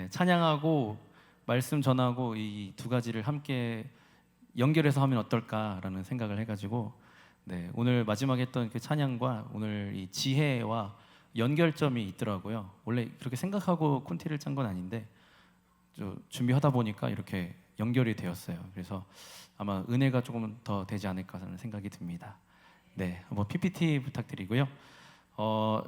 네, 찬양하고 말씀 전하고 이 두 가지를 함께 연결해서 하면 어떨까라는 생각을 해가지고 네, 오늘 마지막에 했던 그 찬양과 오늘 이 지혜와 연결점이 있더라고요. 원래 그렇게 생각하고 콘티를 짠 건 아닌데 준비하다 보니까 이렇게 연결이 되었어요. 그래서 아마 은혜가 조금 더 되지 않을까 하는 생각이 듭니다. 네, 한번 PPT 부탁드리고요.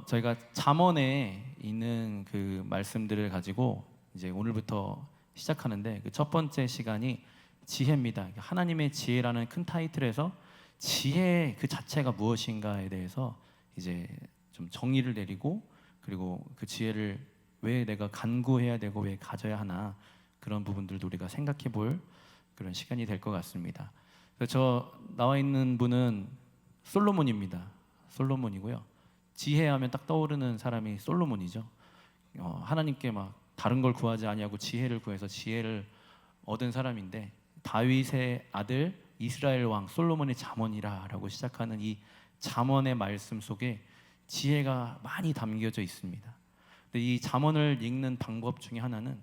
저희가 잠언에 있는 그 말씀들을 가지고 이제 오늘부터 시작하는데 그 첫 번째 시간이 지혜입니다. 하나님의 지혜라는 큰 타이틀에서 지혜 그 자체가 무엇인가에 대해서 이제 좀 정의를 내리고 그리고 그 지혜를 왜 내가 간구해야 되고 왜 가져야 하나 그런 부분들도 우리가 생각해 볼 그런 시간이 될 것 같습니다. 저 나와 있는 분은 솔로몬입니다. 솔로몬이고요. 지혜하면 딱 떠오르는 사람이 솔로몬이죠. 하나님께 막 다른 걸 구하지 아니하고 지혜를 구해서 지혜를 얻은 사람인데 다윗의 아들 이스라엘 왕 솔로몬의 잠언이라라고 시작하는 이 잠언의 말씀 속에 지혜가 많이 담겨져 있습니다. 근데 이 잠언을 읽는 방법 중에 하나는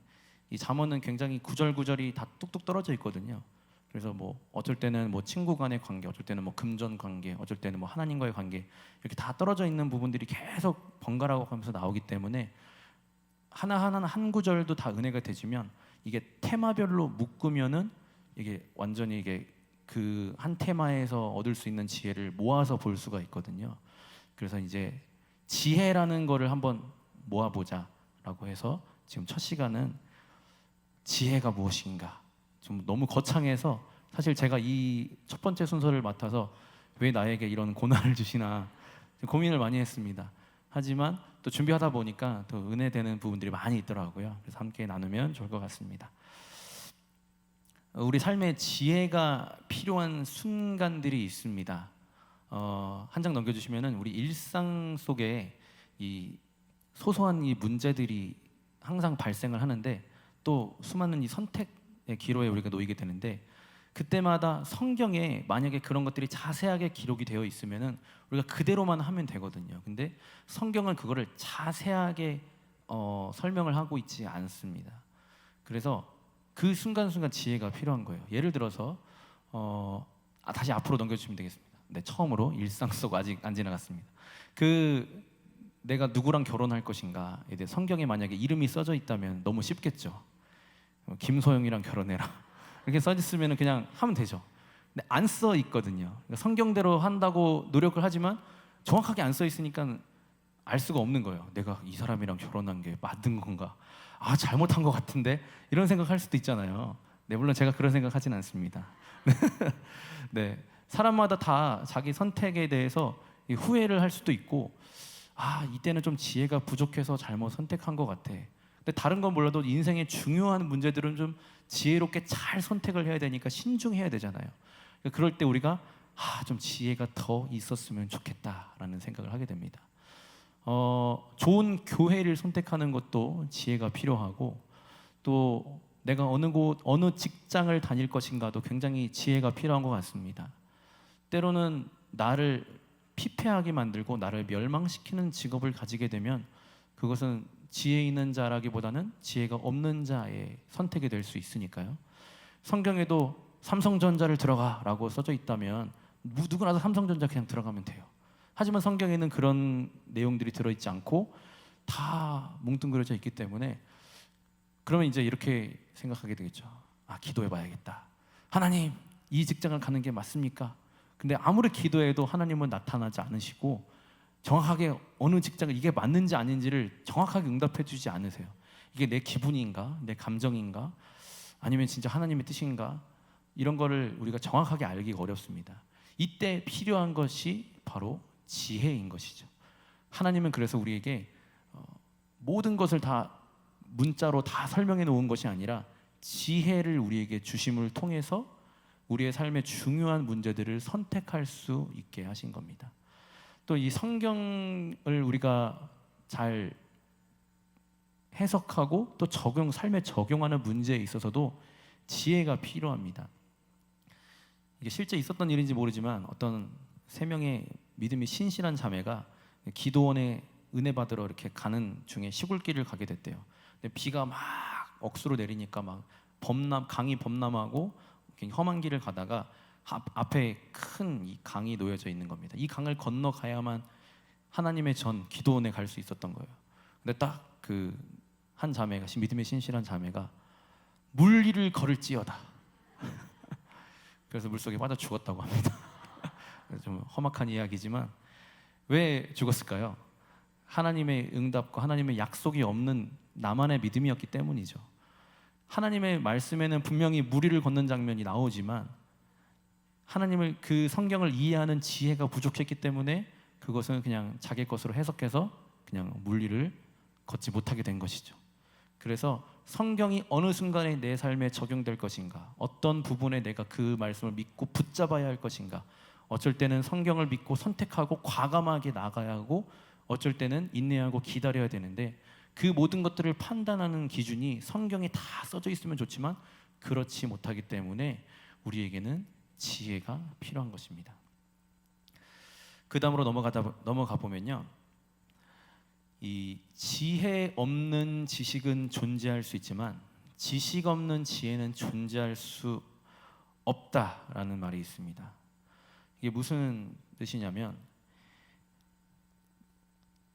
이 잠언은 굉장히 구절구절이 다 뚝뚝 떨어져 있거든요. 그래서 뭐 어쩔 때는 뭐 친구 간의 관계, 어쩔 때는 뭐 금전 관계, 어쩔 때는 뭐 하나님과의 관계 이렇게 다 떨어져 있는 부분들이 계속 번갈아 가면서 나오기 때문에 하나하나 한 구절도 다 은혜가 되지만 이게 테마별로 묶으면은 이게 완전히 이게 그 한 테마에서 얻을 수 있는 지혜를 모아서 볼 수가 있거든요. 그래서 이제 지혜라는 거를 한번 모아보자라고 해서 지금 첫 시간은 지혜가 무엇인가 좀 너무 거창해서 사실 제가 이 첫 번째 순서를 맡아서 왜 나에게 이런 고난을 주시나 고민을 많이 했습니다. 하지만 또 준비하다 보니까 또 은혜되는 부분들이 많이 있더라고요. 그래서 함께 나누면 좋을 것 같습니다. 우리 삶에 지혜가 필요한 순간들이 있습니다. 한 장 넘겨주시면은 우리 일상 속에 이 소소한 이 문제들이 항상 발생을 하는데 또 수많은 이 선택의 기로에 우리가 놓이게 되는데 그때마다 성경에 만약에 그런 것들이 자세하게 기록이 되어 있으면은 우리가 그대로만 하면 되거든요. 근데 성경은 그거를 자세하게 설명을 하고 있지 않습니다. 그래서 그 순간순간 지혜가 필요한 거예요. 예를 들어서 다시 앞으로 넘겨주시면 되겠습니다. 네, 처음으로 일상 속 아직 안 지나갔습니다. 내가 누구랑 결혼할 것인가에 대해 성경에 만약에 이름이 써져 있다면 너무 쉽겠죠. 김소영이랑 결혼해라 이렇게 써 있으면 그냥 하면 되죠. 근데 안 써 있거든요. 그러니까 성경대로 한다고 노력을 하지만 정확하게 안 써 있으니까 알 수가 없는 거예요. 내가 이 사람이랑 결혼한 게 맞는 건가? 잘못한 것 같은데 이런 생각할 수도 있잖아요. 네, 물론 제가 그런 생각하진 않습니다. 네, 사람마다 다 자기 선택에 대해서 후회를 할 수도 있고 이때는 좀 지혜가 부족해서 잘못 선택한 것 같아. 근데 다른 건 몰라도 인생의 중요한 문제들은 좀 지혜롭게 잘 선택을 해야 되니까 신중해야 되잖아요. 그럴 때 우리가 좀 지혜가 더 있었으면 좋겠다라는 생각을 하게 됩니다. 좋은 교회를 선택하는 것도 지혜가 필요하고 또 내가 어느 직장을 다닐 것인가도 굉장히 지혜가 필요한 것 같습니다. 때로는 나를 피폐하게 만들고 나를 멸망시키는 직업을 가지게 되면 그것은 지혜 있는 자라기보다는 지혜가 없는 자의 선택이 될 수 있으니까요. 성경에도 삼성전자를 들어가라고 써져 있다면 누구나 다 삼성전자 그냥 들어가면 돼요. 하지만 성경에는 그런 내용들이 들어있지 않고 다 뭉뚱그려져 있기 때문에 그러면 이제 이렇게 생각하게 되겠죠. 기도해봐야겠다. 하나님, 이 직장을 가는 게 맞습니까? 근데 아무리 기도해도 하나님은 나타나지 않으시고 정확하게 어느 직장을 이게 맞는지 아닌지를 정확하게 응답해 주지 않으세요. 이게 내 기분인가? 내 감정인가? 아니면 진짜 하나님의 뜻인가? 이런 거를 우리가 정확하게 알기가 어렵습니다. 이때 필요한 것이 바로 지혜인 것이죠. 하나님은 그래서 우리에게 모든 것을 다 문자로 다 설명해 놓은 것이 아니라 지혜를 우리에게 주심을 통해서 우리의 삶의 중요한 문제들을 선택할 수 있게 하신 겁니다. 또 이 성경을 우리가 잘 해석하고 또 삶에 적용하는 문제에 있어서도 지혜가 필요합니다. 이게 실제 있었던 일인지 모르지만 어떤 3명의 믿음이 신실한 자매가 기도원에 은혜 받으러 이렇게 가는 중에 시골길을 가게 됐대요. 근데 비가 막 억수로 내리니까 막 강이 범람하고 험한 길을 가다가 앞에 큰 이 강이 놓여져 있는 겁니다. 이 강을 건너가야만 하나님의 전 기도원에 갈 수 있었던 거예요. 근데 딱 그 한 자매가, 믿음의 신실한 자매가 물 위를 걸을지어다. 그래서 물속에 빠져 죽었다고 합니다. 좀 험악한 이야기지만 왜 죽었을까요? 하나님의 응답과 하나님의 약속이 없는 나만의 믿음이었기 때문이죠. 하나님의 말씀에는 분명히 물 위를 걷는 장면이 나오지만 하나님을, 그 성경을 이해하는 지혜가 부족했기 때문에 그것은 그냥 자기 것으로 해석해서 그냥 물 위를 걷지 못하게 된 것이죠. 그래서 성경이 어느 순간에 내 삶에 적용될 것인가, 어떤 부분에 내가 그 말씀을 믿고 붙잡아야 할 것인가, 어쩔 때는 성경을 믿고 선택하고 과감하게 나가야 하고, 어쩔 때는 인내하고 기다려야 되는데, 그 모든 것들을 판단하는 기준이 성경에 다 써져 있으면 좋지만 그렇지 못하기 때문에 우리에게는 지혜가 필요한 것입니다. 그 다음으로 넘어가 보면요, 이 지혜 없는 지식은 존재할 수 있지만 지식 없는 지혜는 존재할 수 없다라는 말이 있습니다. 이게 무슨 뜻이냐면,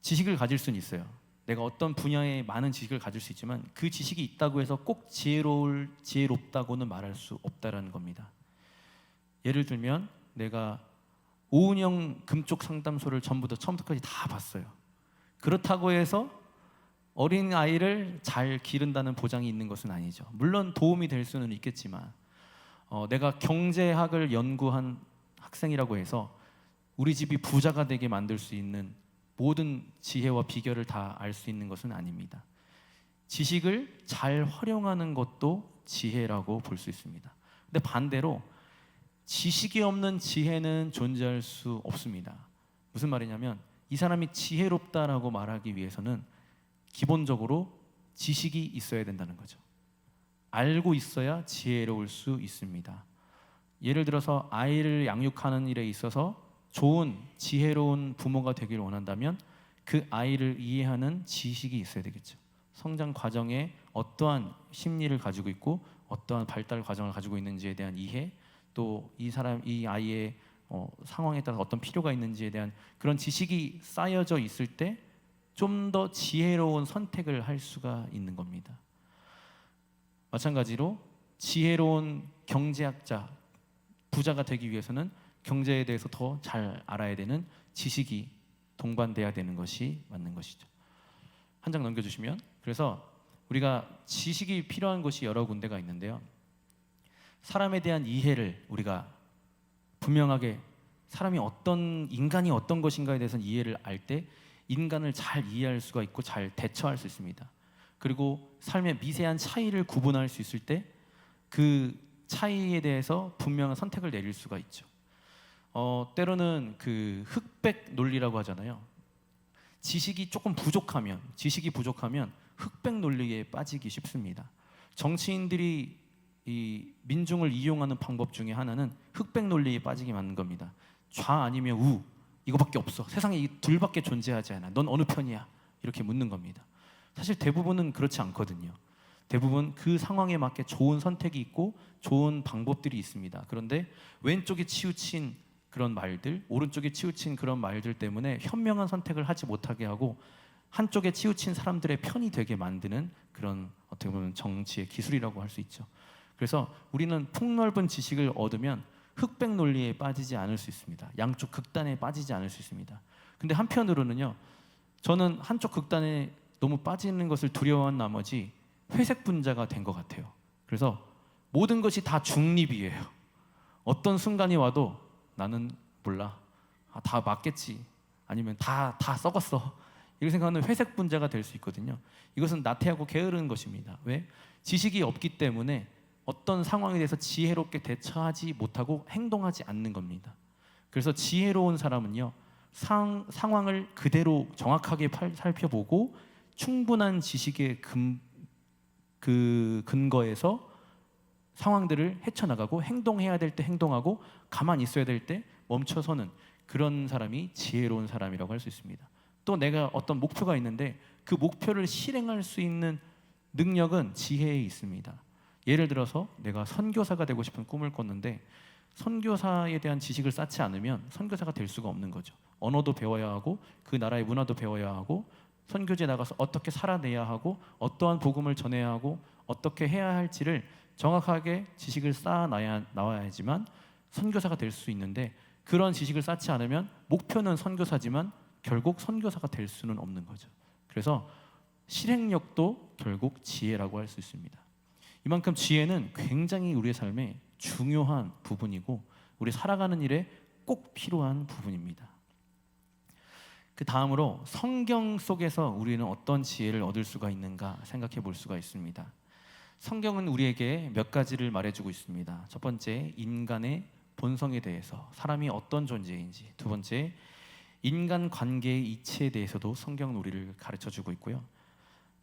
지식을 가질 수는 있어요. 내가 어떤 분야에 많은 지식을 가질 수 있지만 그 지식이 있다고 해서 꼭 지혜롭다고는 말할 수 없다라는 겁니다. 예를 들면 내가 오은영 금쪽 상담소를 전부 다 처음부터까지 다 봤어요. 그렇다고 해서 어린 아이를 잘 기른다는 보장이 있는 것은 아니죠. 물론 도움이 될 수는 있겠지만 내가 경제학을 연구한 학생이라고 해서 우리 집이 부자가 되게 만들 수 있는 모든 지혜와 비결을 다 알 수 있는 것은 아닙니다. 지식을 잘 활용하는 것도 지혜라고 볼 수 있습니다. 근데 반대로 지식이 없는 지혜는 존재할 수 없습니다. 무슨 말이냐면, 이 사람이 지혜롭다라고 말하기 위해서는 기본적으로 지식이 있어야 된다는 거죠. 알고 있어야 지혜로울 수 있습니다. 예를 들어서 아이를 양육하는 일에 있어서 좋은 지혜로운 부모가 되기를 원한다면 그 아이를 이해하는 지식이 있어야 되겠죠. 성장 과정에 어떠한 심리를 가지고 있고 어떠한 발달 과정을 가지고 있는지에 대한 이해, 또 이 아이의 상황에 따라 어떤 필요가 있는지에 대한 그런 지식이 쌓여져 있을 때 좀 더 지혜로운 선택을 할 수가 있는 겁니다. 마찬가지로 지혜로운 경제학자, 부자가 되기 위해서는 경제에 대해서 더 잘 알아야 되는 지식이 동반돼야 되는 것이 맞는 것이죠. 한 장 넘겨주시면, 그래서 우리가 지식이 필요한 곳이 여러 군데가 있는데요, 사람에 대한 이해를 우리가 분명하게, 인간이 어떤 것인가에 대해서는 이해를 알 때 인간을 잘 이해할 수가 있고 잘 대처할 수 있습니다. 그리고 삶의 미세한 차이를 구분할 수 있을 때 그 차이에 대해서 분명한 선택을 내릴 수가 있죠. 때로는 그 흑백 논리라고 하잖아요. 지식이 부족하면 흑백 논리에 빠지기 쉽습니다. 정치인들이 이 민중을 이용하는 방법 중에 하나는 흑백 논리에 빠지게 만든 겁니다. 좌 아니면 우, 이거밖에 없어. 세상에 이 둘밖에 존재하지 않아. 넌 어느 편이야? 이렇게 묻는 겁니다. 사실 대부분은 그렇지 않거든요. 대부분 그 상황에 맞게 좋은 선택이 있고 좋은 방법들이 있습니다. 그런데 왼쪽에 치우친 그런 말들, 오른쪽에 치우친 그런 말들 때문에 현명한 선택을 하지 못하게 하고 한쪽에 치우친 사람들의 편이 되게 만드는 그런, 어떻게 보면 정치의 기술이라고 할 수 있죠. 그래서 우리는 폭넓은 지식을 얻으면 흑백 논리에 빠지지 않을 수 있습니다. 양쪽 극단에 빠지지 않을 수 있습니다. 근데 한편으로는요, 저는 한쪽 극단에 너무 빠지는 것을 두려워한 나머지 회색 분자가 된 것 같아요. 그래서 모든 것이 다 중립이에요. 어떤 순간이 와도 나는 몰라, 다 맞겠지, 아니면 다 썩었어, 이렇게 생각하는 회색 분자가 될 수 있거든요. 이것은 나태하고 게으른 것입니다. 왜? 지식이 없기 때문에 어떤 상황에 대해서 지혜롭게 대처하지 못하고 행동하지 않는 겁니다. 그래서 지혜로운 사람은요, 상황을 그대로 정확하게 살펴보고 충분한 지식의 근거에서 상황들을 헤쳐나가고, 행동해야 될 때 행동하고 가만히 있어야 될 때 멈춰서는, 그런 사람이 지혜로운 사람이라고 할 수 있습니다. 또 내가 어떤 목표가 있는데 그 목표를 실행할 수 있는 능력은 지혜에 있습니다. 예를 들어서 내가 선교사가 되고 싶은 꿈을 꿨는데 선교사에 대한 지식을 쌓지 않으면 선교사가 될 수가 없는 거죠. 언어도 배워야 하고 그 나라의 문화도 배워야 하고 선교지에 나가서 어떻게 살아내야 하고 어떠한 복음을 전해야 하고 어떻게 해야 할지를 정확하게 지식을 쌓아 나와야지만 선교사가 될 수 있는데, 그런 지식을 쌓지 않으면 목표는 선교사지만 결국 선교사가 될 수는 없는 거죠. 그래서 실행력도 결국 지혜라고 할 수 있습니다. 이만큼 지혜는 굉장히 우리의 삶에 중요한 부분이고 우리 살아가는 일에 꼭 필요한 부분입니다. 그 다음으로 성경 속에서 우리는 어떤 지혜를 얻을 수가 있는가 생각해 볼 수가 있습니다. 성경은 우리에게 몇 가지를 말해주고 있습니다. 첫 번째, 인간의 본성에 대해서, 사람이 어떤 존재인지. 두 번째, 인간 관계의 이치에 대해서도 성경은 우리를 가르쳐주고 있고요.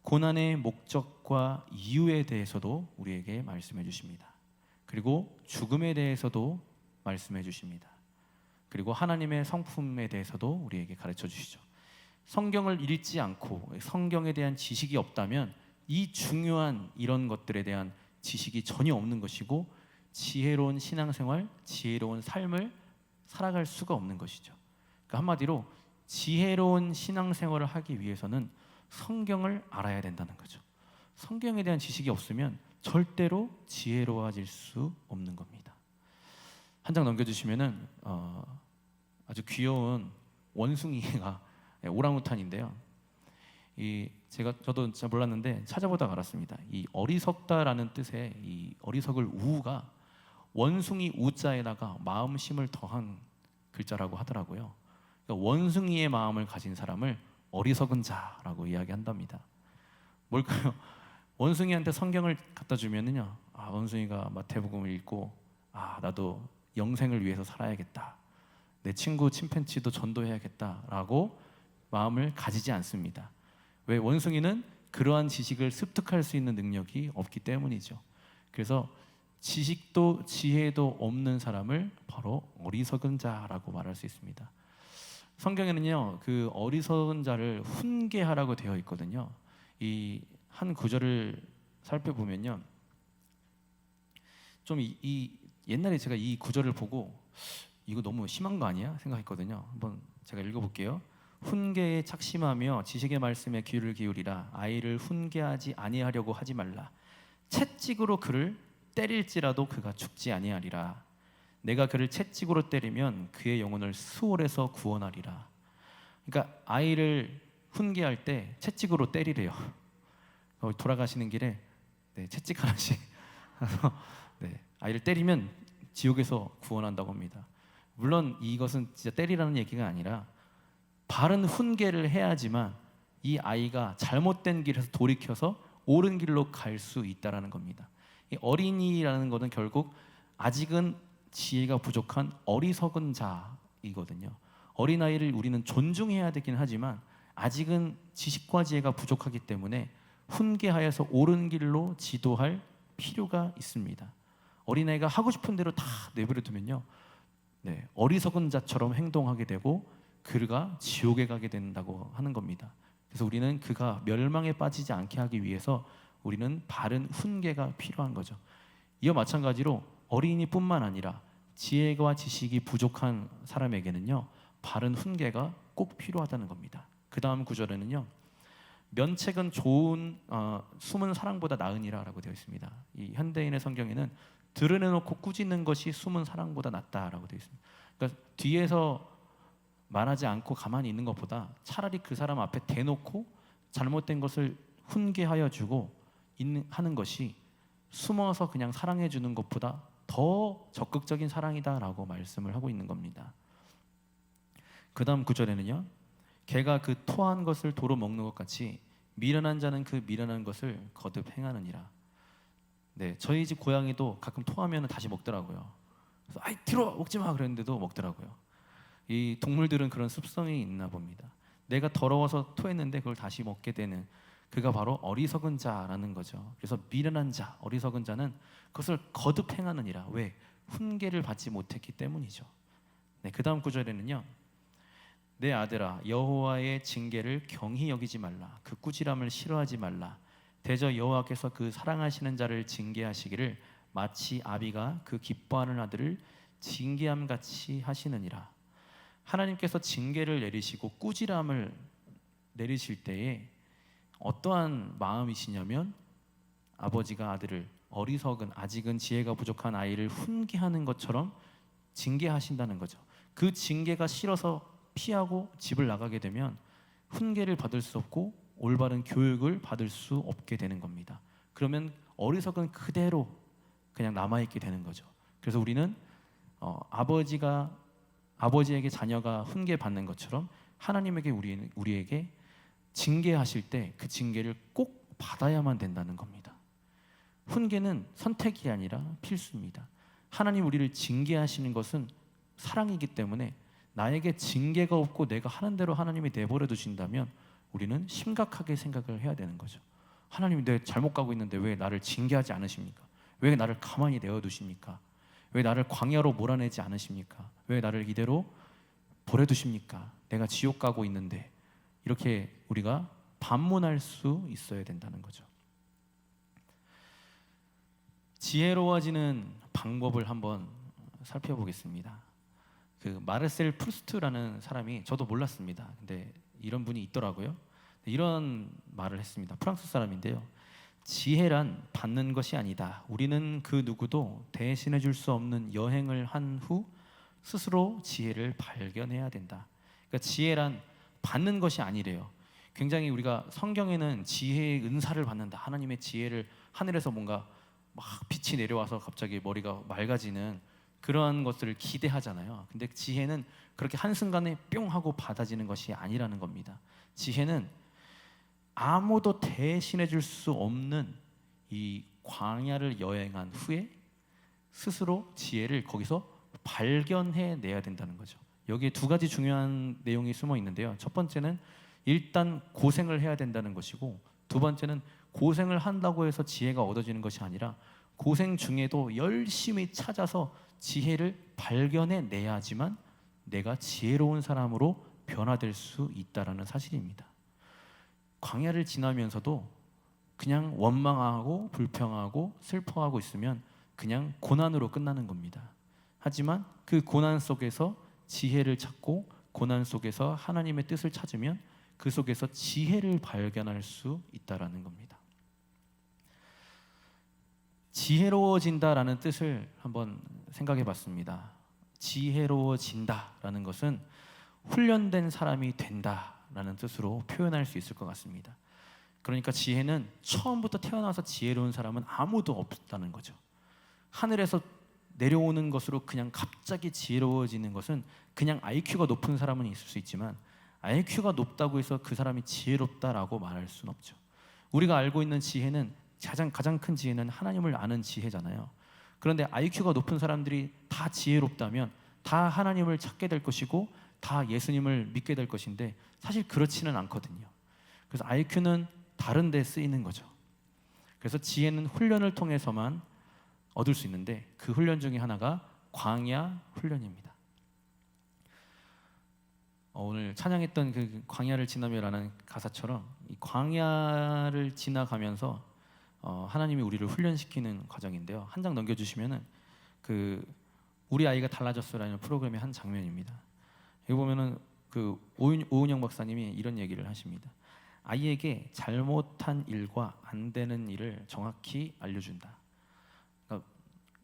고난의 목적과 이유에 대해서도 우리에게 말씀해 주십니다. 그리고 죽음에 대해서도 말씀해 주십니다. 그리고 하나님의 성품에 대해서도 우리에게 가르쳐 주시죠. 성경을 읽지 않고 성경에 대한 지식이 없다면 이 중요한 이런 것들에 대한 지식이 전혀 없는 것이고 지혜로운 신앙생활, 지혜로운 삶을 살아갈 수가 없는 것이죠. 그러니까 한마디로 지혜로운 신앙생활을 하기 위해서는 성경을 알아야 된다는 거죠. 성경에 대한 지식이 없으면 절대로 지혜로워질 수 없는 겁니다. 한 장 넘겨주시면은 아주 귀여운 원숭이가 오랑우탄인데요. 저도 잘 몰랐는데 찾아보다가 알았습니다. 이 어리석다라는 뜻의 이 어리석을 우가 원숭이 우자에다가 마음심을 더한 글자라고 하더라고요. 그러니까 원숭이의 마음을 가진 사람을 어리석은 자라고 이야기한답니다. 뭘까요? 원숭이한테 성경을 갖다 주면은요, 원숭이가 마태복음을 읽고 나도 영생을 위해서 살아야겠다, 내 친구 침팬지도 전도해야겠다라고 마음을 가지지 않습니다. 왜? 원숭이는 그러한 지식을 습득할 수 있는 능력이 없기 때문이죠. 그래서 지식도 지혜도 없는 사람을 바로 어리석은 자라고 말할 수 있습니다. 성경에는요, 그 어리석은 자를 훈계하라고 되어 있거든요. 이 한 구절을 살펴보면요, 좀 옛날에 제가 이 구절을 보고 이거 너무 심한 거 아니야 생각했거든요. 한번 제가 읽어볼게요. 훈계에 착심하며 지식의 말씀에 귀를 기울이라. 아이를 훈계하지 아니하려고 하지 말라. 채찍으로 그를 때릴지라도 그가 죽지 아니하리라. 내가 그를 채찍으로 때리면 그의 영혼을 수월에서 구원하리라. 그러니까 아이를 훈계할 때 채찍으로 때리래요. 돌아가시는 길에 채찍 하나씩 아이를 때리면 지옥에서 구원한다고 합니다. 물론 이것은 진짜 때리라는 얘기가 아니라 바른 훈계를 해야지만 이 아이가 잘못된 길에서 돌이켜서 옳은 길로 갈 수 있다라는 겁니다. 이 어린이라는 것은 결국 아직은 지혜가 부족한 어리석은 자이거든요. 어린아이를 우리는 존중해야 되긴 하지만 아직은 지식과 지혜가 부족하기 때문에 훈계하여서 옳은 길로 지도할 필요가 있습니다. 어린아이가 하고 싶은 대로 다 내버려 두면요, 어리석은 자처럼 행동하게 되고 그가 지옥에 가게 된다고 하는 겁니다. 그래서 우리는 그가 멸망에 빠지지 않게 하기 위해서 우리는 바른 훈계가 필요한 거죠. 이와 마찬가지로 어린이뿐만 아니라 지혜와 지식이 부족한 사람에게는요, 바른 훈계가 꼭 필요하다는 겁니다. 그 다음 구절에는요, 면책은 좋은 숨은 사랑보다 나으니라라고 되어 있습니다. 이 현대인의 성경에는 드러내놓고 꾸짖는 것이 숨은 사랑보다 낫다라고 되어 있습니다. 그러니까 뒤에서 말하지 않고 가만히 있는 것보다 차라리 그 사람 앞에 대놓고 잘못된 것을 훈계하여 주고 하는 것이 숨어서 그냥 사랑해 주는 것보다 더 적극적인 사랑이다라고 말씀을 하고 있는 겁니다. 그 다음 구절에는요, 개가 그 토한 것을 도로 먹는 것 같이 미련한 자는 그 미련한 것을 거듭 행하느니라. 저희 집 고양이도 가끔 토하면 다시 먹더라고요. 그래서 아이 들어 먹지 마 그랬는데도 먹더라고요. 이 동물들은 그런 습성이 있나 봅니다. 내가 더러워서 토했는데 그걸 다시 먹게 되는 그가 바로 어리석은 자라는 거죠. 그래서 미련한 자, 어리석은 자는 그것을 거듭 행하느니라. 왜? 훈계를 받지 못했기 때문이죠. 그 다음 구절에는요, 내 아들아 여호와의 징계를 경히 여기지 말라. 그 꾸지람을 싫어하지 말라. 대저 여호와께서 그 사랑하시는 자를 징계하시기를 마치 아비가 그 기뻐하는 아들을 징계함 같이 하시느니라. 하나님께서 징계를 내리시고 꾸지람을 내리실 때에 어떠한 마음이시냐면 아버지가 아들을 어리석은 아직은 지혜가 부족한 아이를 훈계하는 것처럼 징계하신다는 거죠. 그 징계가 싫어서 피하고 집을 나가게 되면 훈계를 받을 수 없고 올바른 교육을 받을 수 없게 되는 겁니다. 그러면 어리석은 그대로 그냥 남아있게 되는 거죠. 그래서 우리는 아버지에게 자녀가 훈계받는 것처럼 하나님에게 우리에게 징계하실 때 그 징계를 꼭 받아야만 된다는 겁니다. 훈계는 선택이 아니라 필수입니다. 하나님 우리를 징계하시는 것은 사랑이기 때문에 나에게 징계가 없고 내가 하는 대로 하나님이 내버려 두신다면 우리는 심각하게 생각을 해야 되는 거죠. 하나님이 내 잘못 가고 있는데 왜 나를 징계하지 않으십니까? 왜 나를 가만히 내어두십니까? 왜 나를 광야로 몰아내지 않으십니까? 왜 나를 이대로 버려두십니까? 내가 지옥 가고 있는데. 이렇게 우리가 반문할 수 있어야 된다는 거죠. 지혜로워지는 방법을 한번 살펴보겠습니다. 그 마르셀 프루스트라는 사람이, 저도 몰랐습니다. 근데 이런 분이 있더라고요. 이런 말을 했습니다. 프랑스 사람인데요. 지혜란 받는 것이 아니다. 우리는 그 누구도 대신해 줄 수 없는 여행을 한 후 스스로 지혜를 발견해야 된다. 그러니까 지혜란 받는 것이 아니래요. 굉장히 우리가 성경에는 지혜의 은사를 받는다. 하나님의 지혜를 하늘에서 뭔가 막 빛이 내려와서 갑자기 머리가 맑아지는 그러한 것들을 기대하잖아요. 근데 지혜는 그렇게 한순간에 뿅 하고 받아지는 것이 아니라는 겁니다. 지혜는 아무도 대신해 줄 수 없는 이 광야를 여행한 후에 스스로 지혜를 거기서 발견해내야 된다는 거죠. 여기에 두 가지 중요한 내용이 숨어 있는데요. 첫 번째는 일단 고생을 해야 된다는 것이고, 두 번째는 고생을 한다고 해서 지혜가 얻어지는 것이 아니라 고생 중에도 열심히 찾아서 지혜를 발견해내야지만 내가 지혜로운 사람으로 변화될 수 있다는 사실입니다. 광야를 지나면서도 그냥 원망하고 불평하고 슬퍼하고 있으면 그냥 고난으로 끝나는 겁니다. 하지만 그 고난 속에서 지혜를 찾고 고난 속에서 하나님의 뜻을 찾으면 그 속에서 지혜를 발견할 수 있다는 겁니다. 지혜로워진다라는 뜻을 한번 생각해 봤습니다. 지혜로워진다라는 것은 훈련된 사람이 된다라는 뜻으로 표현할 수 있을 것 같습니다. 그러니까 지혜는 처음부터 태어나서 지혜로운 사람은 아무도 없다는 거죠. 하늘에서 내려오는 것으로 그냥 갑자기 지혜로워지는 것은 그냥 IQ가 높은 사람은 있을 수 있지만 IQ가 높다고 해서 그 사람이 지혜롭다라고 말할 수는 없죠. 우리가 알고 있는 지혜는 가장 큰 지혜는 하나님을 아는 지혜잖아요. 그런데 IQ가 높은 사람들이 다 지혜롭다면 다 하나님을 찾게 될 것이고 다 예수님을 믿게 될 것인데 사실 그렇지는 않거든요. 그래서 IQ는 다른 데 쓰이는 거죠. 그래서 지혜는 훈련을 통해서만 얻을 수 있는데 그 훈련 중에 하나가 광야 훈련입니다. 오늘 찬양했던 그 광야를 지나며라는 가사처럼 이 광야를 지나가면서 하나님이 우리를 훈련시키는 과정인데요. 한 장 넘겨주시면은 그 우리 아이가 달라졌어라는 프로그램의 한 장면입니다. 여기 보면은 그 오은영 박사님이 이런 얘기를 하십니다. 아이에게 잘못한 일과 안 되는 일을 정확히 알려준다. 그러니까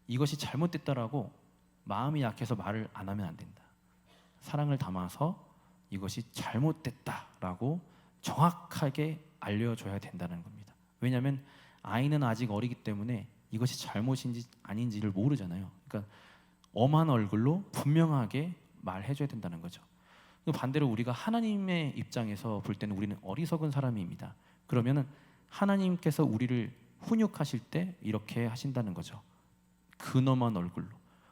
이것이 잘못됐다라고 마음이 약해서 말을 안 하면 안 된다. 사랑을 담아서 이것이 잘못됐다라고 정확하게 알려줘야 된다는 겁니다. 왜냐하면 아이는 아직 어리기 때문에 이것이 잘못인지 아닌지를 모르잖아요. 그러니까 엄한 얼굴로 분명하게 말해줘야 된다는 거죠. 반대로 우리가 하나님의 입장에서 볼 때는 우리는 어리석은 사람입니다. 그러면은 하나님께서 우리를 훈육하실 때 이렇게 하신다는 거죠. 근엄한 얼굴로.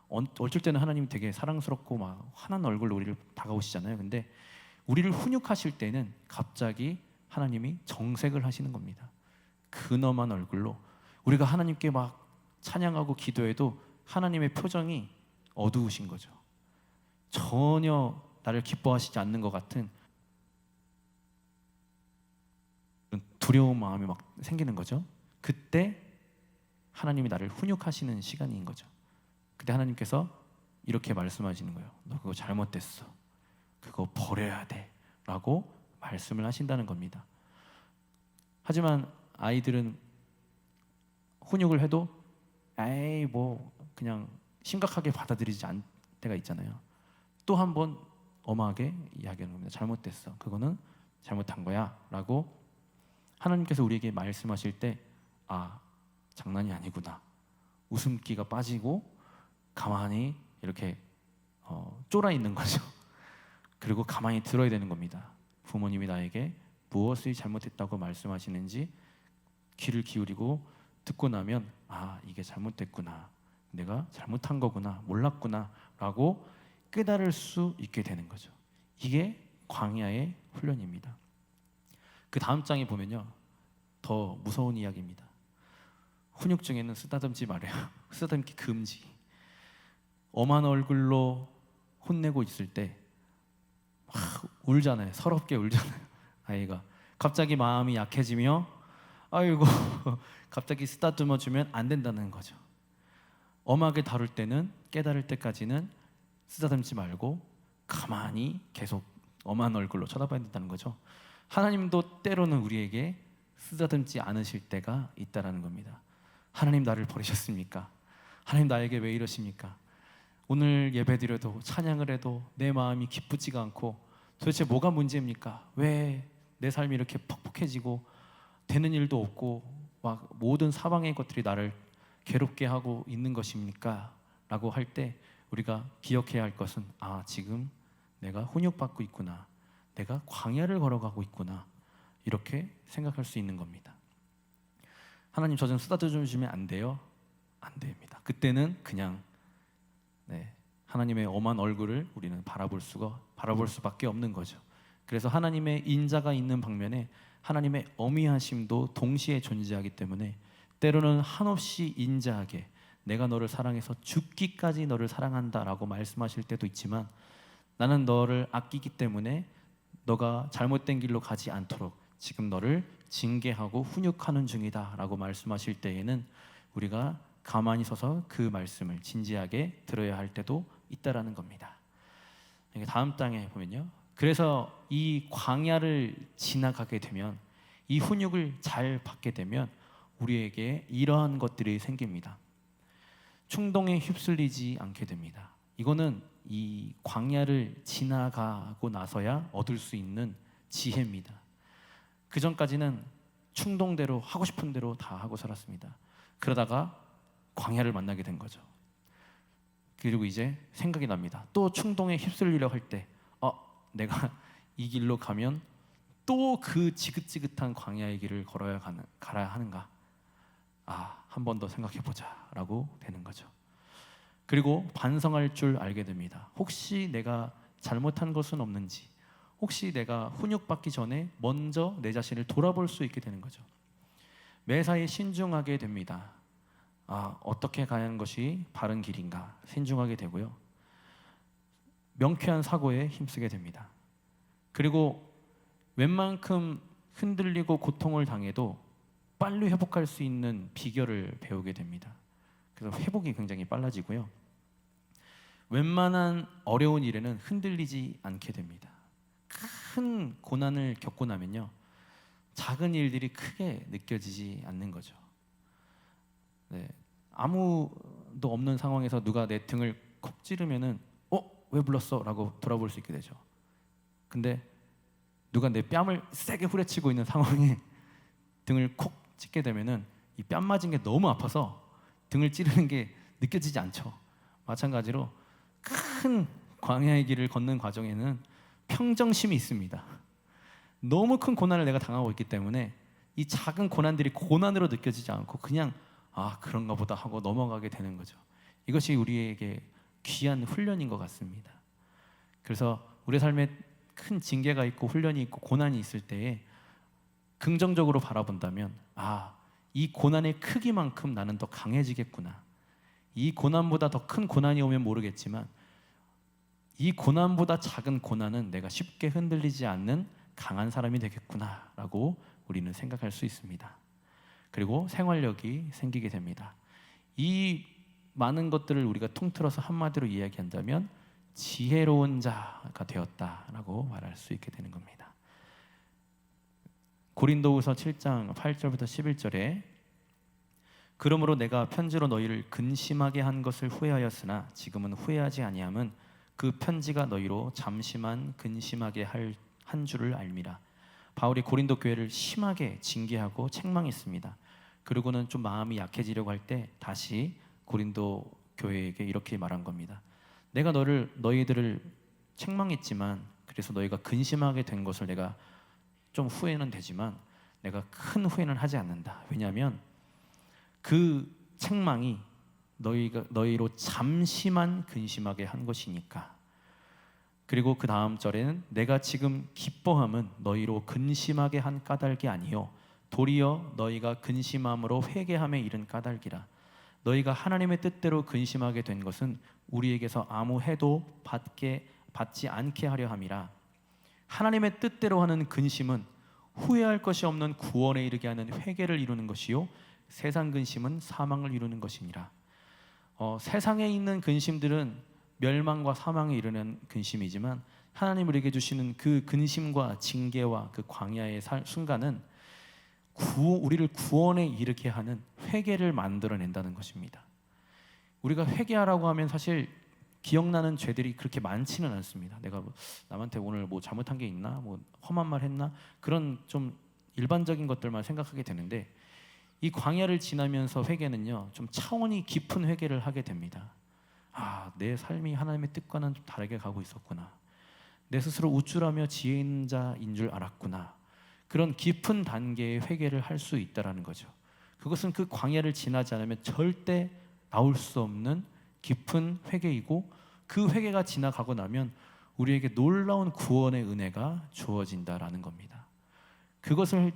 어쩔 때는 하나님이 되게 사랑스럽고 막 환한 얼굴로 우리를 다가오시잖아요. 근데 우리를 훈육하실 때는 갑자기 하나님이 정색을 하시는 겁니다. 근엄한 얼굴로. 우리가 하나님께 막 찬양하고 기도해도 하나님의 표정이 어두우신 거죠. 전혀 나를 기뻐하시지 않는 것 같은 두려운 마음이 막 생기는 거죠. 그때 하나님이 나를 훈육하시는 시간인 거죠. 그때 하나님께서 이렇게 말씀하시는 거예요. 너 그거 잘못됐어. 그거 버려야 돼. 라고 말씀을 하신다는 겁니다. 하지만 아이들은 훈육을 해도 에이 뭐 그냥 심각하게 받아들이지 않을 때가 있잖아요. 또 한 번 엄하게 이야기하는 겁니다. 잘못됐어. 그거는 잘못한 거야. 라고 하나님께서 우리에게 말씀하실 때 장난이 아니구나. 웃음기가 빠지고 가만히 이렇게 쫄아 있는 거죠. 그리고 가만히 들어야 되는 겁니다. 부모님이 나에게 무엇이 잘못했다고 말씀하시는지 귀를 기울이고 듣고 나면 이게 잘못됐구나. 내가 잘못한 거구나. 몰랐구나. 라고 깨달을 수 있게 되는 거죠. 이게 광야의 훈련입니다. 그 다음 장에 보면요. 더 무서운 이야기입니다. 훈육 중에는 쓰다듬지 말아요. 쓰다듬기 금지. 엄한 얼굴로 혼내고 있을 때 울잖아요. 서럽게 울잖아요. 아이가 갑자기 마음이 약해지며 아이고 갑자기 쓰다듬어 주면 안 된다는 거죠. 엄하게 다룰 때는 깨달을 때까지는 쓰다듬지 말고 가만히 계속 엄한 얼굴로 쳐다봐야 된다는 거죠. 하나님도 때로는 우리에게 쓰다듬지 않으실 때가 있다라는 겁니다. 하나님 나를 버리셨습니까? 하나님 나에게 왜 이러십니까? 오늘 예배드려도 찬양을 해도 내 마음이 기쁘지가 않고 도대체 뭐가 문제입니까? 왜 내 삶이 이렇게 퍽퍽해지고 되는 일도 없고 막 모든 사방의 것들이 나를 괴롭게 하고 있는 것입니까? 라고 할 때 우리가 기억해야 할 것은 지금 내가 훈육받고 있구나. 내가 광야를 걸어가고 있구나. 이렇게 생각할 수 있는 겁니다. 하나님 저 좀 쓰다듬어 주면 안 돼요? 안 됩니다. 그때는 그냥 하나님의 엄한 얼굴을 우리는 바라볼 수밖에 없는 거죠. 그래서 하나님의 인자가 있는 방면에 하나님의 어미하심도 동시에 존재하기 때문에 때로는 한없이 인자하게 내가 너를 사랑해서 죽기까지 너를 사랑한다라고 말씀하실 때도 있지만 나는 너를 아끼기 때문에 너가 잘못된 길로 가지 않도록 지금 너를 징계하고 훈육하는 중이다라고 말씀하실 때에는 우리가 가만히 서서 그 말씀을 진지하게 들어야 할 때도 있다라는 겁니다. 다음 장에 보면요. 그래서 이 광야를 지나가게 되면 이 훈육을 잘 받게 되면 우리에게 이러한 것들이 생깁니다. 충동에 휩쓸리지 않게 됩니다. 이거는 이 광야를 지나가고 나서야 얻을 수 있는 지혜입니다. 그 전까지는 충동대로 하고 싶은 대로 다 하고 살았습니다. 그러다가 광야를 만나게 된 거죠. 그리고 이제 생각이 납니다. 또 충동에 휩쓸리려 할 때 내가 이 길로 가면 또 그 지긋지긋한 광야의 길을 가야 하는가? 한 번 더 생각해보자 라고 되는 거죠. 그리고 반성할 줄 알게 됩니다. 혹시 내가 잘못한 것은 없는지, 혹시 내가 훈육받기 전에 먼저 내 자신을 돌아볼 수 있게 되는 거죠. 매사에 신중하게 됩니다. 어떻게 가는 것이 바른 길인가 신중하게 되고요. 명쾌한 사고에 힘쓰게 됩니다. 그리고 웬만큼 흔들리고 고통을 당해도 빨리 회복할 수 있는 비결을 배우게 됩니다. 그래서 회복이 굉장히 빨라지고요. 웬만한 어려운 일에는 흔들리지 않게 됩니다. 큰 고난을 겪고 나면요, 작은 일들이 크게 느껴지지 않는 거죠. 아무도 없는 상황에서 누가 내 등을 콕 찌르면은 왜 불렀어? 라고 돌아볼 수 있게 되죠. 근데 누가 내 뺨을 세게 후려치고 있는 상황에 등을 콕 찢게 되면은 이 뺨 맞은 게 너무 아파서 등을 찌르는 게 느껴지지 않죠. 마찬가지로 큰 광야의 길을 걷는 과정에는 평정심이 있습니다. 너무 큰 고난을 내가 당하고 있기 때문에 이 작은 고난들이 고난으로 느껴지지 않고 그냥 그런가 보다 하고 넘어가게 되는 거죠. 이것이 우리에게 귀한 훈련인 것 같습니다. 그래서 우리 삶에 큰 징계가 있고 훈련이 있고 고난이 있을 때에 긍정적으로 바라본다면 이 고난의 크기만큼 나는 더 강해지겠구나. 이 고난보다 더 큰 고난이 오면 모르겠지만 이 고난보다 작은 고난은 내가 쉽게 흔들리지 않는 강한 사람이 되겠구나 라고 우리는 생각할 수 있습니다. 그리고 생활력이 생기게 됩니다. 이 많은 것들을 우리가 통틀어서 한마디로 이야기한다면 지혜로운 자가 되었다라고 말할 수 있게 되는 겁니다. 고린도후서 7장 8절부터 11절에 그러므로 내가 편지로 너희를 근심하게 한 것을 후회하였으나 지금은 후회하지 아니함은 그 편지가 너희로 잠시만 근심하게 한 줄을 알미라. 바울이 고린도 교회를 심하게 징계하고 책망했습니다. 그리고는 좀 마음이 약해지려고 할 때 다시 고린도 교회에게 이렇게 말한 겁니다. 내가 너희들을 책망했지만 그래서 너희가 근심하게 된 것을 내가 좀 후회는 되지만 내가 큰 후회는 하지 않는다. 왜냐하면 그 책망이 너희로 잠시만 근심하게 한 것이니까. 그리고 그 다음 절에는 내가 지금 기뻐함은 너희로 근심하게 한 까닭이 아니요 도리어 너희가 근심함으로 회개함에 이른 까닭이라. 너희가 하나님의 뜻대로 근심하게 된 것은 우리에게서 아무 해도 받지 않게 하려 함이라. 하나님의 뜻대로 하는 근심은 후회할 것이 없는 구원에 이르게 하는 회개를 이루는 것이요 세상 근심은 사망을 이루는 것이니라. 세상에 있는 근심들은 멸망과 사망에 이르는 근심이지만 하나님 우리에게 주시는 그 근심과 징계와 그 광야의 순간은 우리를 구원에 이르게 하는 회개를 만들어낸다는 것입니다. 우리가 회개하라고 하면 사실 기억나는 죄들이 그렇게 많지는 않습니다. 내가 남한테 오늘 뭐 잘못한 게 있나, 뭐 험한 말 했나, 그런 좀 일반적인 것들만 생각하게 되는데 이 광야를 지나면서 회개는요 좀 차원이 깊은 회개를 하게 됩니다. 내 삶이 하나님의 뜻과는 좀 다르게 가고 있었구나. 내 스스로 우쭐하며 지혜 있는 자인 줄 알았구나. 그런 깊은 단계의 회개를 할 수 있다라는 거죠. 그것은 그 광야를 지나지 않으면 절대 나올 수 없는 깊은 회개이고 그 회개가 지나가고 나면 우리에게 놀라운 구원의 은혜가 주어진다라는 겁니다. 그것을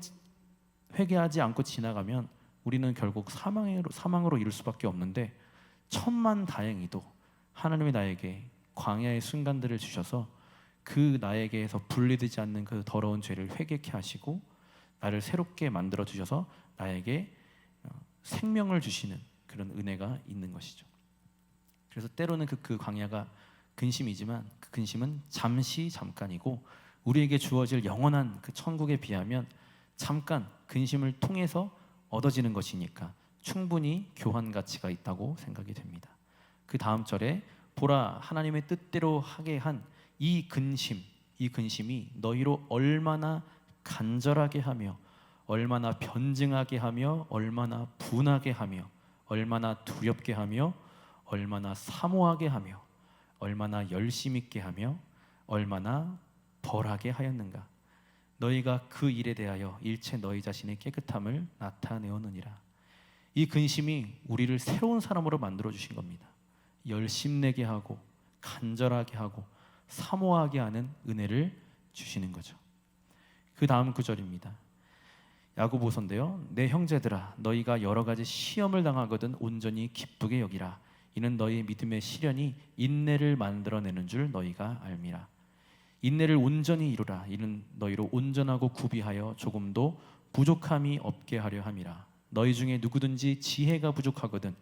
회개하지 않고 지나가면 우리는 결국 사망으로 이룰 수밖에 없는데 천만 다행히도 하나님이 나에게 광야의 순간들을 주셔서 그 나에게서 분리되지 않는 그 더러운 죄를 회개케 하시고 나를 새롭게 만들어 주셔서 나에게 생명을 주시는 그런 은혜가 있는 것이죠. 그래서 때로는 그 광야가 근심이지만 그 근심은 잠깐이고 우리에게 주어질 영원한 그 천국에 비하면 잠깐 근심을 통해서 얻어지는 것이니까 충분히 교환 가치가 있다고 생각이 됩니다. 그 다음 절에 보라 하나님의 뜻대로 하게 한 이 근심이 너희로 얼마나 간절하게 하며 얼마나 변증하게 하며 얼마나 분하게 하며 얼마나 두렵게 하며 얼마나 사모하게 하며 얼마나 열심 있게 하며 얼마나 벌하게 하였는가. 너희가 그 일에 대하여 일체 너희 자신의 깨끗함을 나타내었느니라. 이 근심이 우리를 새로운 사람으로 만들어 주신 겁니다. 열심내게 하고 간절하게 하고 사모하게 하는 은혜를 주시는 거죠. 그 다음 구절입니다. 야고보서인데요. 내 형제들아 너희가 여러 가지 시험을 당하거든 온전히 기쁘게 여기라. 이는 너희 믿음의 시련이 인내를 만들어내는 줄 너희가 알미라. 인내를 온전히 이루라. 이는 너희로 온전하고 구비하여 조금도 부족함이 없게 하려 함이라. 너희 중에 누구든지 지혜가 부족하거든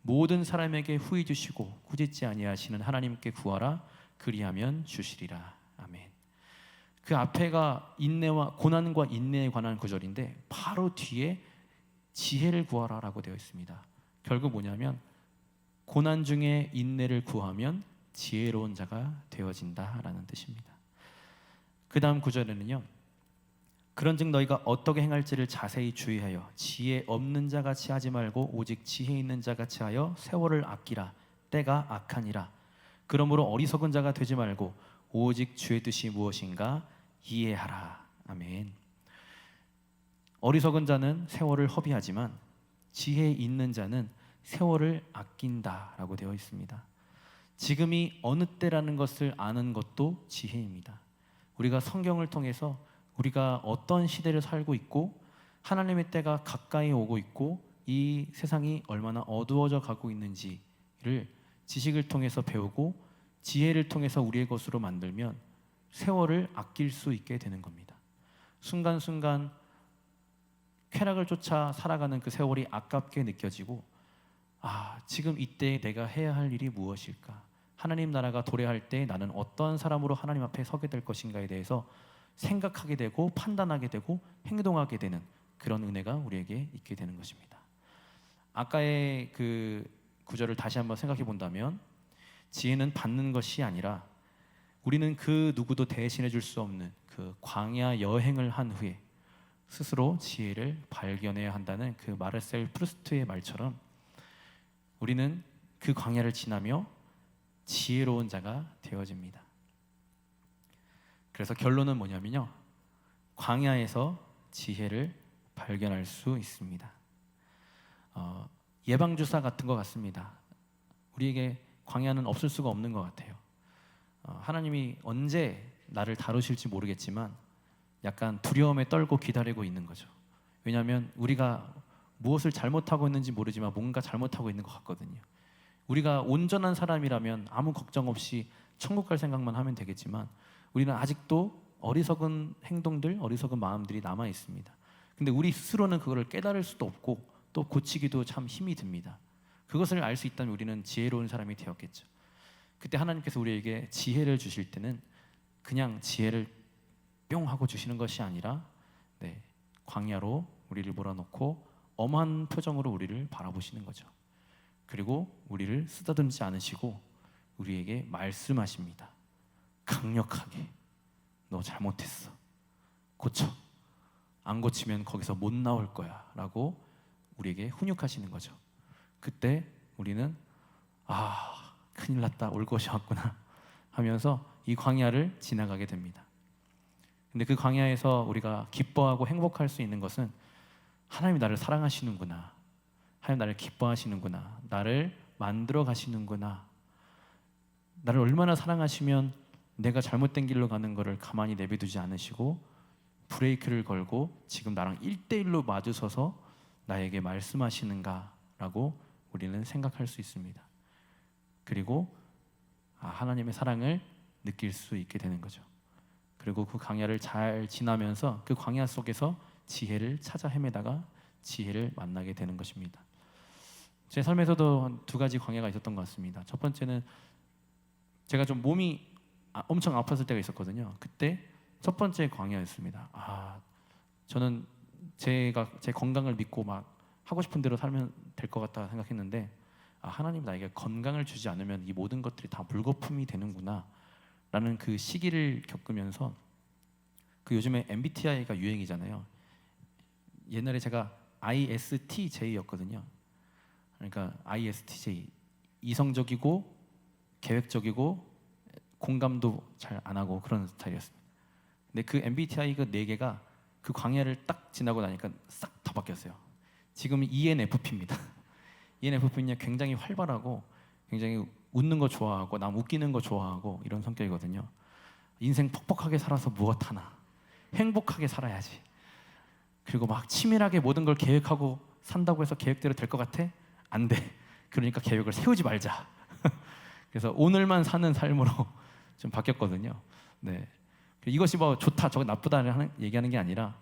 모든 사람에게 후히 주시고 꾸짖지 아니하시는 하나님께 구하라. 그리하면 주시리라. 아멘. 그 앞에가 인내와 고난과 인내에 관한 구절인데 바로 뒤에 지혜를 구하라라고 되어 있습니다. 결국 뭐냐면 고난 중에 인내를 구하면 지혜로운 자가 되어진다라는 뜻입니다. 그 다음 구절에는요. 그런즉 너희가 어떻게 행할지를 자세히 주의하여 지혜 없는 자같이 하지 말고 오직 지혜 있는 자같이 하여 세월을 아끼라. 때가 악하니라. 그러므로 어리석은 자가 되지 말고 오직 주의 뜻이 무엇인가 이해하라. 아멘. 어리석은 자는 세월을 허비하지만 지혜 있는 자는 세월을 아낀다라고 되어 있습니다. 지금이 어느 때라는 것을 아는 것도 지혜입니다. 우리가 성경을 통해서 우리가 어떤 시대를 살고 있고 하나님의 때가 가까이 오고 있고 이 세상이 얼마나 어두워져 가고 있는지를 지식을 통해서 배우고 지혜를 통해서 우리의 것으로 만들면 세월을 아낄 수 있게 되는 겁니다. 순간순간 쾌락을 쫓아 살아가는 그 세월이 아깝게 느껴지고, 지금 이때 내가 해야 할 일이 무엇일까? 하나님 나라가 도래할 때 나는 어떠한 사람으로 하나님 앞에 서게 될 것인가에 대해서 생각하게 되고 판단하게 되고 행동하게 되는 그런 은혜가 우리에게 있게 되는 것입니다. 아까의 그 구절을 다시 한번 생각해 본다면, 지혜는 받는 것이 아니라 우리는 그 누구도 대신해 줄 수 없는 그 광야 여행을 한 후에 스스로 지혜를 발견해야 한다는 그 마르셀 프루스트의 말처럼, 우리는 그 광야를 지나며 지혜로운 자가 되어집니다. 그래서 결론은 뭐냐면요, 광야에서 지혜를 발견할 수 있습니다. 예방주사 같은 것 같습니다. 우리에게 광야는 없을 수가 없는 것 같아요. 하나님이 언제 나를 다루실지 모르겠지만 약간 두려움에 떨고 기다리고 있는 거죠. 왜냐하면 우리가 무엇을 잘못하고 있는지 모르지만 뭔가 잘못하고 있는 것 같거든요. 우리가 온전한 사람이라면 아무 걱정 없이 천국 갈 생각만 하면 되겠지만, 우리는 아직도 어리석은 행동들, 어리석은 마음들이 남아 있습니다. 근데 우리 스스로는 그거를 깨달을 수도 없고 또 고치기도 참 힘이 듭니다. 그것을 알 수 있다면 우리는 지혜로운 사람이 되었겠죠. 그때 하나님께서 우리에게 지혜를 주실 때는 그냥 지혜를 뿅 하고 주시는 것이 아니라 광야로 우리를 몰아넣고 엄한 표정으로 우리를 바라보시는 거죠. 그리고 우리를 쓰다듬지 않으시고 우리에게 말씀하십니다. 강력하게, 너 잘못했어, 고쳐. 안 고치면 거기서 못 나올 거야 라고 우리에게 훈육하시는 거죠. 그때 우리는 큰일 났다, 올 것이 왔구나 하면서 이 광야를 지나가게 됩니다. 근데 그 광야에서 우리가 기뻐하고 행복할 수 있는 것은, 하나님이 나를 사랑하시는구나, 하나님 나를 기뻐하시는구나, 나를 만들어 가시는구나, 나를 얼마나 사랑하시면 내가 잘못된 길로 가는 것을 가만히 내비두지 않으시고 브레이크를 걸고 지금 나랑 1대1로 마주서서 나에게 말씀하시는가라고 우리는 생각할 수 있습니다. 그리고 하나님의 사랑을 느낄 수 있게 되는 거죠. 그리고 그 광야를 잘 지나면서 그 광야 속에서 지혜를 찾아 헤매다가 지혜를 만나게 되는 것입니다. 제 삶에서도 한 2가지 광야가 있었던 것 같습니다. 첫 번째는 제가 좀 몸이 엄청 아팠을 때가 있었거든요. 그때 첫 번째 광야였습니다. 저는 제 건강을 믿고 막 하고 싶은 대로 살면 될 것 같다 생각했는데, 하나님 나에게 건강을 주지 않으면 이 모든 것들이 다 물거품이 되는구나 라는 그 시기를 겪으면서, 그 요즘에 MBTI가 유행이잖아요. 옛날에 제가 ISTJ였거든요. 그러니까 ISTJ, 이성적이고 계획적이고 공감도 잘 안 하고 그런 스타일이었습니다. 근데 그 MBTI 그 4개가 그 광야를 딱 지나고 나니까 싹 다 바뀌었어요. 지금은 ENFP입니다. ENFP는 굉장히 활발하고 굉장히 웃는 거 좋아하고 남 웃기는 거 좋아하고 이런 성격이거든요. 인생 퍽퍽하게 살아서 무엇 하나, 행복하게 살아야지. 그리고 막 치밀하게 모든 걸 계획하고 산다고 해서 계획대로 될 것 같아? 안 돼. 그러니까 계획을 세우지 말자. 그래서 오늘만 사는 삶으로 좀 바뀌었거든요. 이것이 뭐 좋다, 저거 나쁘다 얘기하는 게 아니라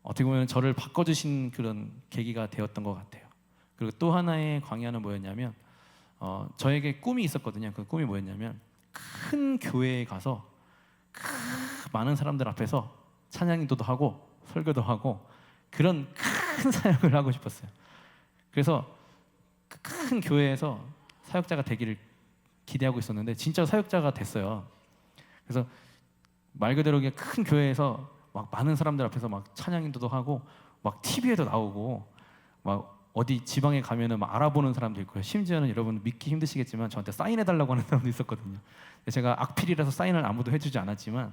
어떻게 보면 저를 바꿔주신 그런 계기가 되었던 것 같아요. 그리고 또 하나의 광야는 뭐였냐면, 저에게 꿈이 있었거든요. 그 꿈이 뭐였냐면, 큰 교회에 가서 많은 사람들 앞에서 찬양인도도 하고 설교도 하고 그런 큰 사역을 하고 싶었어요. 그래서 그 큰 교회에서 사역자가 되기를 기대하고 있었는데 진짜 사역자가 됐어요. 그래서 말 그대로 큰 교회에서 막 많은 사람들 앞에서 막 찬양인도도 하고 막 TV에도 나오고 막 어디 지방에 가면은 막 알아보는 사람도 있고요. 심지어는 여러분 믿기 힘드시겠지만 저한테 사인해달라고 하는 사람도 있었거든요. 제가 악필이라서 사인을 아무도 해주지 않았지만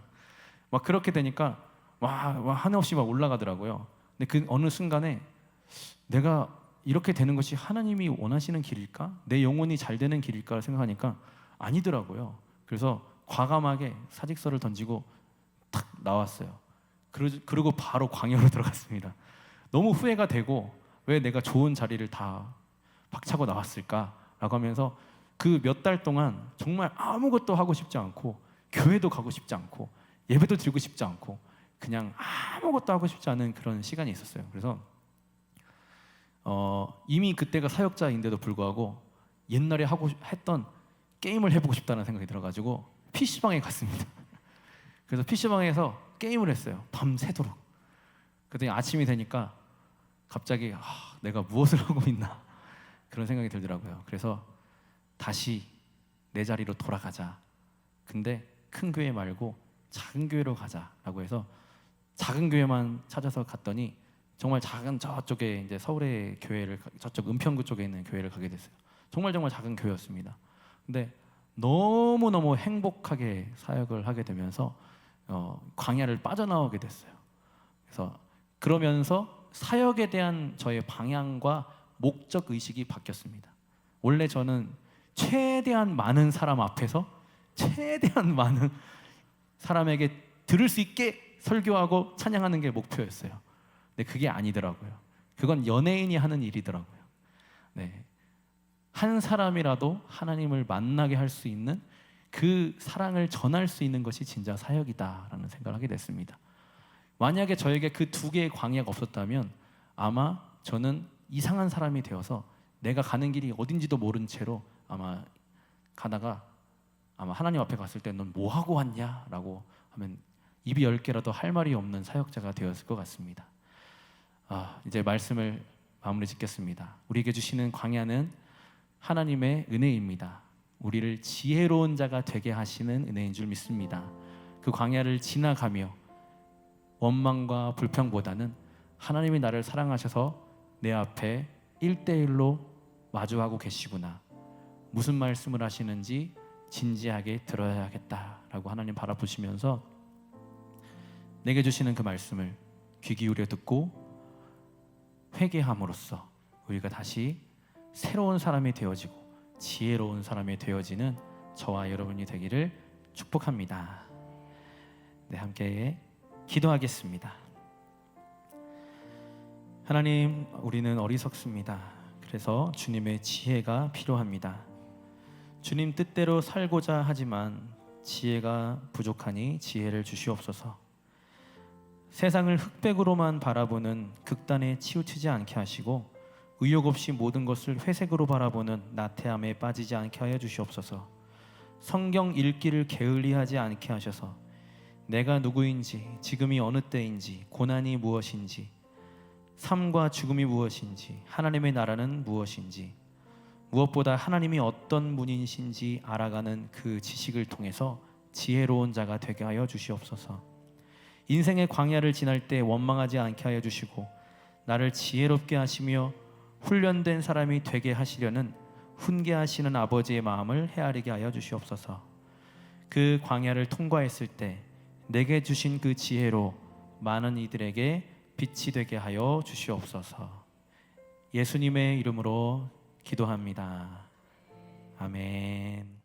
막 그렇게 되니까 한없이 막 올라가더라고요. 근데 그 어느 순간에 내가 이렇게 되는 것이 하나님이 원하시는 길일까? 내 영혼이 잘 되는 길일까? 생각하니까 아니더라고요. 그래서 과감하게 사직서를 던지고 탁 나왔어요. 그리고 바로 광야로 들어갔습니다. 너무 후회가 되고 왜 내가 좋은 자리를 다 박차고 나왔을까라고 하면서 그 몇 달 동안 정말 아무것도 하고 싶지 않고 교회도 가고 싶지 않고 예배도 드리고 싶지 않고 그냥 아무것도 하고 싶지 않은 그런 시간이 있었어요. 그래서 이미 그때가 사역자인데도 불구하고 옛날에 하고 했던 게임을 해보고 싶다는 생각이 들어가지고 PC방에 갔습니다. 그래서 PC방에서 게임을 했어요. 밤새도록. 그랬더니 아침이 되니까 갑자기 내가 무엇을 하고 있나 그런 생각이 들더라고요. 그래서 다시 내 자리로 돌아가자. 근데 큰 교회 말고 작은 교회로 가자라고 해서 작은 교회만 찾아서 갔더니 정말 작은 저쪽에 이제 서울의 교회를 저쪽 은평구 쪽에 있는 교회를 가게 됐어요. 정말 작은 교회였습니다. 근데 너무너무 행복하게 사역을 하게 되면서 광야를 빠져나오게 됐어요. 그래서 그러면서 사역에 대한 저의 방향과 목적 의식이 바뀌었습니다. 원래 저는 최대한 많은 사람 앞에서 최대한 많은 사람에게 들을 수 있게 설교하고 찬양하는 게 목표였어요. 근데 그게 아니더라고요. 그건 연예인이 하는 일이더라고요. 네. 한 사람이라도 하나님을 만나게 할 수 있는 그 사랑을 전할 수 있는 것이 진짜 사역이다라는 생각을 하게 됐습니다. 만약에 저에게 그 두 개의 광야가 없었다면 아마 저는 이상한 사람이 되어서 내가 가는 길이 어딘지도 모른 채로 아마 가다가 아마 하나님 앞에 갔을 때 넌 뭐 하고 왔냐라고 하면 입이 10개라도 할 말이 없는 사역자가 되었을 것 같습니다. 이제 말씀을 마무리 짓겠습니다. 우리에게 주시는 광야는 하나님의 은혜입니다. 우리를 지혜로운 자가 되게 하시는 은혜인 줄 믿습니다. 그 광야를 지나가며 원망과 불평보다는 하나님이 나를 사랑하셔서 내 앞에 1대1로 마주하고 계시구나, 무슨 말씀을 하시는지 진지하게 들어야겠다라고 하나님 바라보시면서 내게 주시는 그 말씀을 귀 기울여 듣고 회개함으로써 우리가 다시 새로운 사람이 되어지고 지혜로운 사람이 되어지는 저와 여러분이 되기를 축복합니다. 네, 함께 기도하겠습니다. 하나님, 우리는 어리석습니다. 그래서 주님의 지혜가 필요합니다. 주님 뜻대로 살고자 하지만 지혜가 부족하니 지혜를 주시옵소서. 세상을 흑백으로만 바라보는 극단에 치우치지 않게 하시고 의욕 없이 모든 것을 회색으로 바라보는 나태함에 빠지지 않게 하여 주시옵소서. 성경 읽기를 게을리하지 않게 하셔서 내가 누구인지, 지금이 어느 때인지, 고난이 무엇인지, 삶과 죽음이 무엇인지, 하나님의 나라는 무엇인지, 무엇보다 하나님이 어떤 분이신지 알아가는 그 지식을 통해서 지혜로운 자가 되게 하여 주시옵소서. 인생의 광야를 지날 때 원망하지 않게 하여 주시고 나를 지혜롭게 하시며 훈련된 사람이 되게 하시려는 훈계하시는 아버지의 마음을 헤아리게 하여 주시옵소서. 그 광야를 통과했을 때 내게 주신 그 지혜로 많은 이들에게 빛이 되게 하여 주시옵소서. 예수님의 이름으로 기도합니다. 아멘.